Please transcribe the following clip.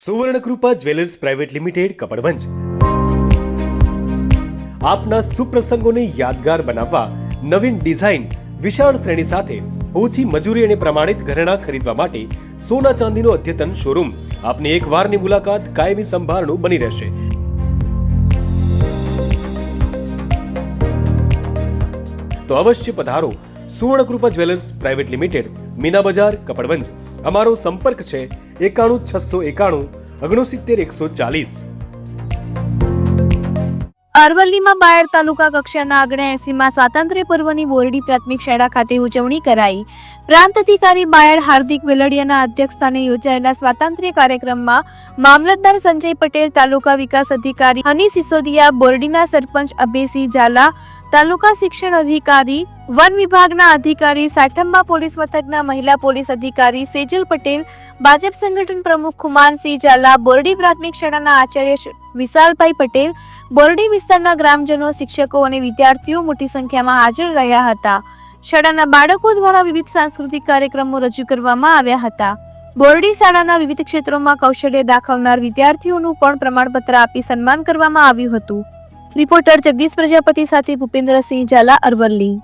Suvarnakrupa jewellers private limited Kapadvanj આપના સુપ્રસંગોને યાદગાર બનાવવા નવીન ડિઝાઇન વિશાળ શ્રેણી સાથે ઓછી મજૂરી અને પ્રમાણિત ઘરેણાં ખરીદવા માટે સોના ચાંદીનો અદ્યતન શોરૂમ આપની એક વારની મુલાકાત કાયમી સંભાળનું બની રહેશે। તો અવશ્ય પધારો Suvarnakrupa jewellers private limited, Meena બજાર, કપડવંજ। અમારો સંપર્ક છે 91 691 69 140। અરવલ્લીમાં બાયડ તાલુકા કક્ષાના 79માં સ્વાતંત્ર્ય પર્વની બોરડી પ્રાથમિક શાળા ખાતે ઉજવણી કરાઈ। પ્રાંત અધિકારી બાયડ હાર્દિક વેલડિયાના અધ્યક્ષસ્થાને યોજાયેલા સ્વાતંત્ર્ય કાર્યક્રમમાં મામલતદાર સંજય પટેલ, તાલુકા વિકાસ અધિકારી હની સિસોદિયા, બોરડીના સરપંચ અભયસિંહ ઝાલા, તાલુકા શિક્ષણ અધિકારી, વન વિભાગના અધિકારી, સાઠંબા પોલીસ મથકના મહિલા પોલીસ અધિકારી સેજલ પટેલ, ભાજપ સંગઠન પ્રમુખ ખુમાનસિંહ ઝાલા, બોરડી પ્રાથમિક શાળાના આચાર્ય વિશાલભાઈ પટેલ, બોરડી વિસ્તારના ગ્રામજનો, શિક્ષકો અને વિદ્યાર્થીઓ મોટી સંખ્યામાં હાજર રહ્યા હતા। શાળાના બાળકો દ્વારા વિવિધ સાંસ્કૃતિક કાર્યક્રમો રજૂ કરવામાં આવ્યા હતા। બોરડી શાળાના વિવિધ ક્ષેત્રોમાં કૌશલ્ય દાખવનાર વિદ્યાર્થીઓનું પણ પ્રમાણપત્ર આપી સન્માન કરવામાં આવ્યું હતું। રિપોર્ટર જગદીશ પ્રજાપતિ સાથે ભૂપેન્દ્રસિંહ ઝાલા, અરવલ્લી।